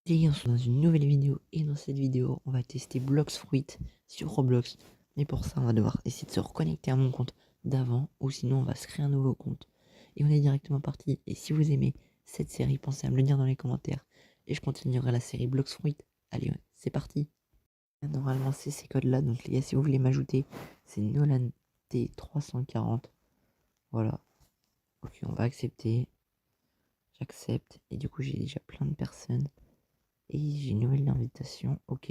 Les gars, on se retrouve dans une nouvelle vidéo et dans cette vidéo, on va tester Blox Fruit sur Roblox. Mais pour ça, on va devoir essayer de se reconnecter à mon compte d'avant ou sinon on va se créer un nouveau compte. Et on est directement parti. Et si vous aimez cette série, pensez à me le dire dans les commentaires et je continuerai la série Blox Fruit. Allez, ouais, c'est parti. Normalement, c'est ces codes-là. Donc les gars, si vous voulez m'ajouter, c'est Nolan T340. Voilà. Ok, on va accepter. J'accepte. Et du coup, j'ai déjà plein de personnes. Et j'ai une nouvelle invitation. Ok.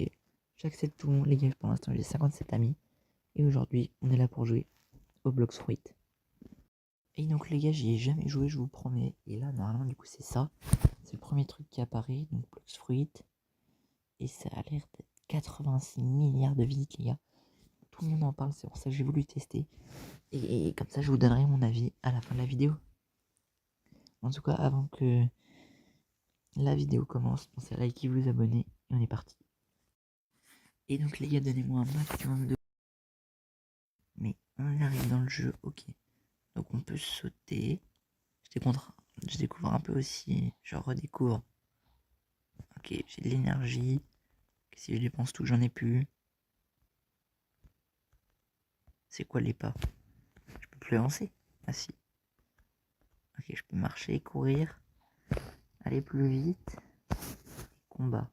J'accepte tout le monde. Les gars, pour l'instant, j'ai 57 amis. Et aujourd'hui, on est là pour jouer au Blox Fruit. Et donc, les gars, j'y ai jamais joué, je vous promets. Et là, normalement, du coup, c'est ça. C'est le premier truc qui apparaît. Donc, Blox Fruit. Et ça a l'air d'être 86 milliards de visites, les gars. Tout le monde en parle, c'est pour ça que j'ai voulu tester. Et comme ça, je vous donnerai mon avis à la fin de la vidéo. En tout cas, avant que la vidéo commence, pensez à liker, vous abonner. Et on est parti. Et donc, les gars, donnez-moi un maximum de... Mais on arrive dans le jeu, ok. Donc on peut sauter. Je découvre un peu aussi. Je redécouvre. Ok, j'ai de l'énergie. Si je dépense tout, j'en ai plus. C'est quoi les pas? Je peux plus avancer. Ah si. Ok, je peux marcher, courir. Aller plus vite. Combat.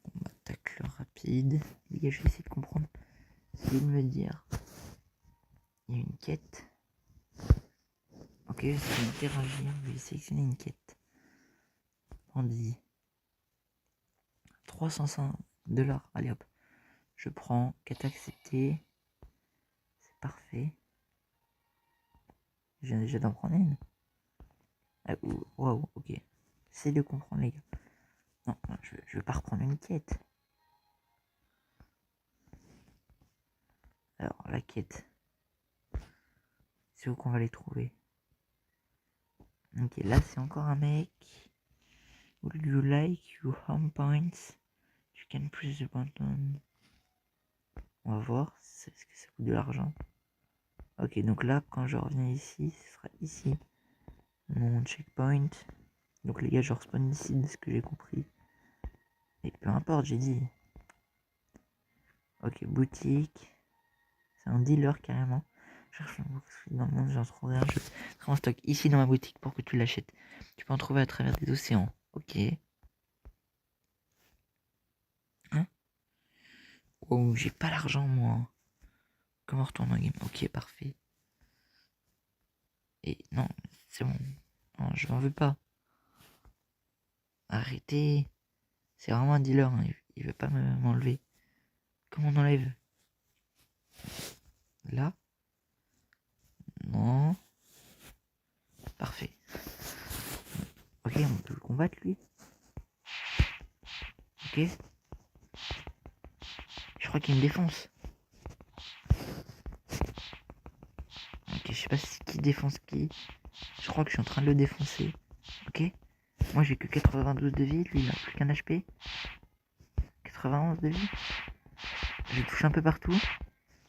Combat, tacle rapide. Les gars, je vais essayer de comprendre. Essayez de me dire. Il y a une quête. Ok, je vais interagir. Je vais sélectionner une quête. Bandit. 305$. Allez hop. Je prends. Quête acceptée. C'est parfait. Je viens déjà d'en prendre une. Ah, waouh, ok. Essayez de comprendre, les gars. Non, je veux pas reprendre une quête. Alors, la quête. C'est où qu'on va les trouver? Ok, là, c'est encore un mec. Would you like your home points? You can press the button. On va voir. Est-ce que ça coûte de l'argent? Ok, donc là, quand je reviens ici, ce sera ici. Mon checkpoint. Donc les gars, je respawn ici, de ce que j'ai compris. Et peu importe, j'ai dit. Ok, boutique. C'est un dealer carrément. Je cherche un fruit dans le monde, j'en trouverai un. Je serai en stock ici dans ma boutique pour que tu l'achètes. Tu peux en trouver à travers des océans. Ok. Hein? Oh, j'ai pas l'argent moi. Comment retourner en game? Ok, parfait. Et non, c'est bon. Non, je m'en veux pas. Arrêtez. C'est vraiment un dealer, hein. Il veut pas m'enlever. Comment on enlève? Là? Non. Parfait. Ok, on peut le combattre lui. Ok. Je crois qu'il me défonce. Ok, je sais pas qui défonce qui. Je crois que je suis en train de le défoncer. Ok. Moi j'ai que 92 de vie, lui il a plus qu'un HP. 91 de vie. Je touche un peu partout.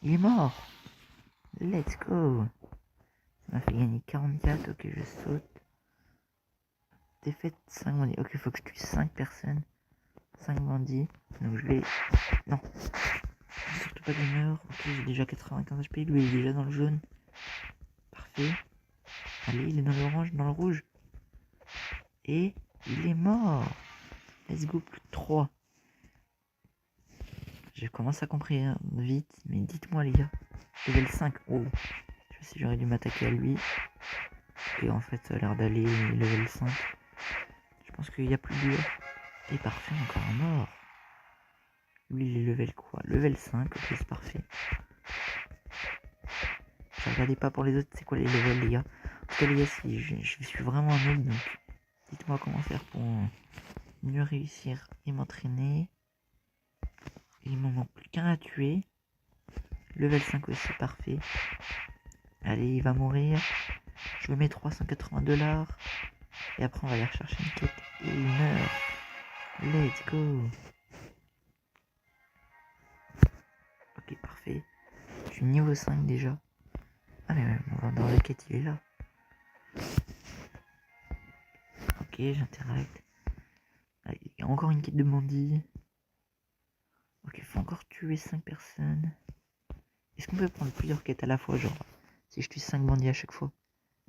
Il est mort. Let's go. Ça m'a fait gagner 44. Ok, je saute. Défaite 5 bandits. Ok, faut que je tue 5 personnes. 5 bandits. Donc je vais... Non. Surtout pas qu'il meurt. Ok, j'ai déjà 95 HP. Lui il est déjà dans le jaune. Parfait. Allez, il est dans l'orange, dans le rouge. Et il est mort. Let's go, plus de 3. Je commence à comprendre vite, mais dites-moi les gars. Level 5. Oh. Je sais si j'aurais dû m'attaquer à lui. Et en fait, ça a l'air d'aller level 5. Je pense qu'il y a plus dur. Et parfait, encore un mort. Lui, il est level quoi? Level 5. Ok, c'est parfait. Je regardais pas pour les autres, c'est quoi les levels, les gars. En tout cas, les gars, si je suis vraiment un noob, donc dites-moi comment faire pour mieux réussir et m'entraîner. Il m'en manque plus qu'un à tuer. Level 5 aussi, parfait. Allez, il va mourir. Je me mets 380$. Et après, on va aller rechercher une quête. Et il meurt. Let's go. Ok, parfait. Je suis niveau 5 déjà. Ah, mais mon dans la quête, il est là. Ok, j'interact. Allez, il y a encore une quête de bandit. Ok, faut encore tuer 5 personnes. Est-ce qu'on peut prendre plusieurs quêtes à la fois, genre si je tue 5 bandits à chaque fois?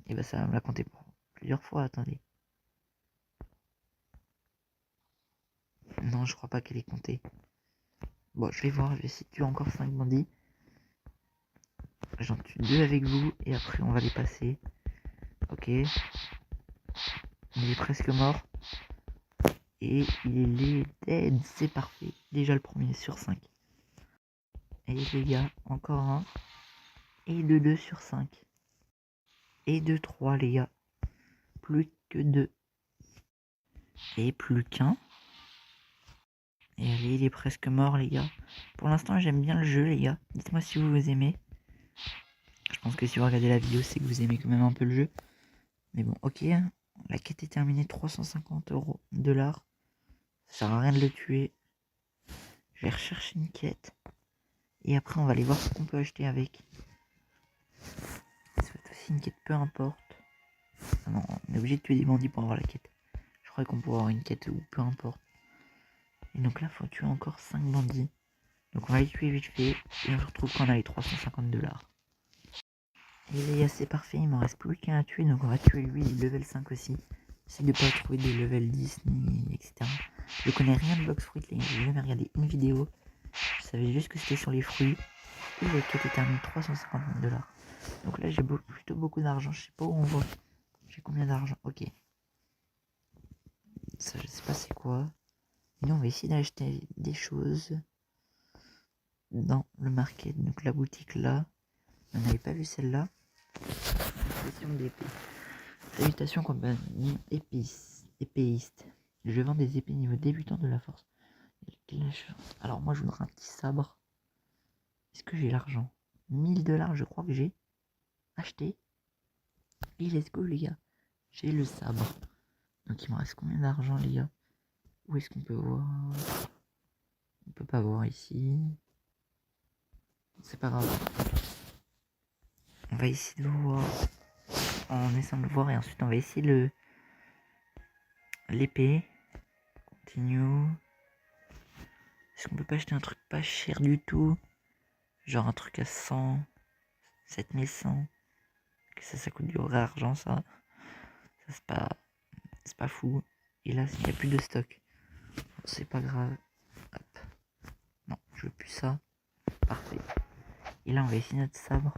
Et bah ça va me la compter pour plusieurs fois, attendez. Non, je crois pas qu'elle est comptée. Bon, je vais voir, je vais essayer de tuer encore 5 bandits. J'en tue 2 avec vous et après on va les passer. Ok. Il est presque mort. Et il est dead, c'est parfait. Déjà le premier sur 5. Et les gars, encore un. Et de 2 sur 5. Et de 3 les gars. Plus que 2. Et plus qu'un. Et allez, il est presque mort les gars. Pour l'instant j'aime bien le jeu les gars. Dites-moi si vous aimez. Je pense que si vous regardez la vidéo c'est que vous aimez quand même un peu le jeu. Mais bon, ok. La quête est terminée, 350 $. Ça sert à rien de le tuer. Je vais rechercher une quête. Et après on va aller voir ce qu'on peut acheter avec. Ça va être aussi une quête, peu importe. Ah non, on est obligé de tuer des bandits pour avoir la quête. Je croyais qu'on pouvait avoir une quête ou peu importe. Et donc là, faut tuer encore 5 bandits. Donc on va les tuer vite fait. Et on se retrouve quand on a les 350 $. Et les gars, c'est parfait. Il m'en reste plus qu'un à tuer. Donc on va tuer lui, level 5 aussi. J'essaie de pas trouver des level 10 ni etc. Je connais rien de Blox Fruit, les gars. J'ai jamais regardé une vidéo. Je savais juste que c'était sur les fruits. Et la quête est terminée, 350 $. Donc là, j'ai plutôt beaucoup d'argent. Je sais pas où on voit. J'ai combien d'argent? Ok. Ça, je sais pas c'est quoi. Et nous, on va essayer d'acheter des choses dans le market. Donc la boutique là. On n'avait pas vu celle-là. Session d'épée. Salutations compagnie épéiste. Je vends des épées niveau débutant de la force. Alors moi je voudrais un petit sabre. Est-ce que j'ai l'argent? 1000 $, je crois que j'ai acheté. Et let's go les gars. J'ai le sabre. Donc il me reste combien d'argent les gars? Où est-ce qu'on peut voir? On peut pas voir ici. C'est pas grave. On va essayer de voir. On essaie de le voir et ensuite on va essayer l'épée. Continue. Est-ce qu'on peut pas acheter un truc pas cher du tout? Genre un truc à 100, 7100. Que ça coûte du vrai argent ça. Ça c'est pas fou. Et là il n'y a plus de stock. C'est pas grave. Hop. Non, je veux plus ça. Parfait. Et là on va essayer notre sabre.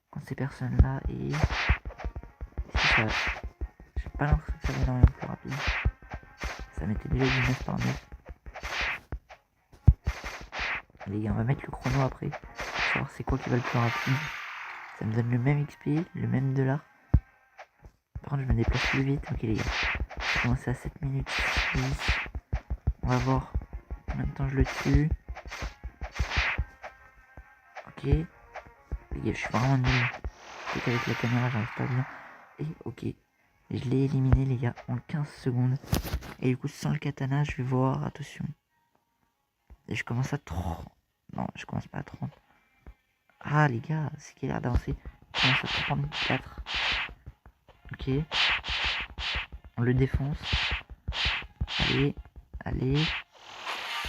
Quand ces personnes là et ça, j'ai pas l'impression que ça va énormément plus rapide. Ça mettait déjà du 9 par 9. Allez, on va mettre le chrono après. Pour savoir c'est quoi qui va le plus rapide. Ça me donne le même XP, le même $. Par contre, je me déplace plus vite. Ok, les gars. Je commence à 7 minutes 6. On va voir combien de temps je le tue. Ok. Les gars, je suis vraiment nul. C'est qu'avec la caméra, j'arrive pas bien. Et ok. Je l'ai éliminé, les gars, en 15 secondes. Et du coup, sans le katana, je vais voir. Attention. Et je commence à 30. Non, je commence pas à 30. Ah, les gars, c'est qu'il a l'air d'avancer. Je commence à 34. Ok. On le défonce. Allez. Allez.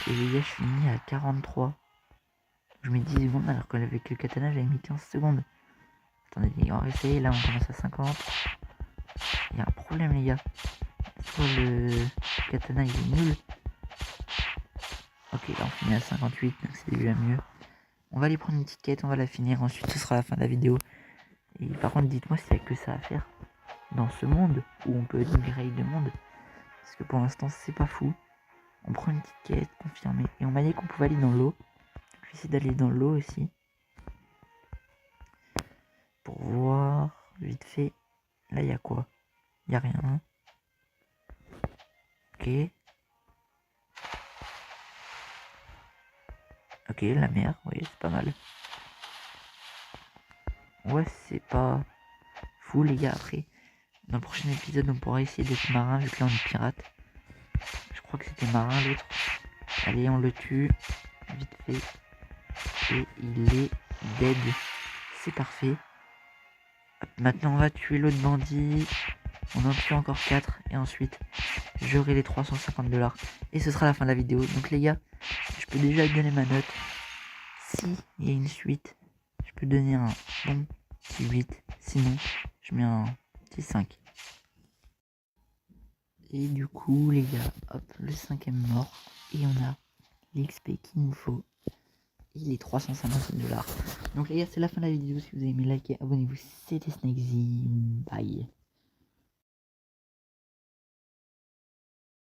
Et les gars, je suis mis à 43. Je mets 10 secondes alors qu'avec le katana, j'avais mis 15 secondes. Attendez, on va essayer. Là, on commence à 50. Il y a un problème, les gars. Soit le katana, il est nul. Ok, là, on finit à 58, donc c'est déjà mieux. On va aller prendre une petite quête, on va la finir. Ensuite, ce sera la fin de la vidéo. Et par contre, dites-moi s'il n'y a que ça à faire dans ce monde où on peut upgrade de monde. Parce que pour l'instant, c'est pas fou. On prend une petite quête, confirmée. Et on m'a dit qu'on pouvait aller dans l'eau. Je vais essayer d'aller dans l'eau aussi. Pour voir vite fait. Là, il y a quoi? Il n'y a rien. Hein. Ok. Ok, la mer. Oui, c'est pas mal. Ouais, c'est pas fou, les gars. Après, dans le prochain épisode, on pourra essayer d'être marin, vu que là, on est pirate. Je crois que c'était marin, l'autre. Allez, on le tue. Vite fait. Et il est dead. C'est parfait. Maintenant, on va tuer l'autre bandit. On en tue encore 4. Et ensuite, j'aurai les 350 $. Et ce sera la fin de la vidéo. Donc les gars, je peux déjà donner ma note. Si il y a une suite, je peux donner un bon petit 8. Sinon, je mets un petit 5. Et du coup, les gars, hop, le 5ème mort. Et on a l'XP qu'il nous faut. Et les 350 $. Donc les gars, c'est la fin de la vidéo. Si vous avez aimé, likez, abonnez-vous. C'était Snakesy. Bye.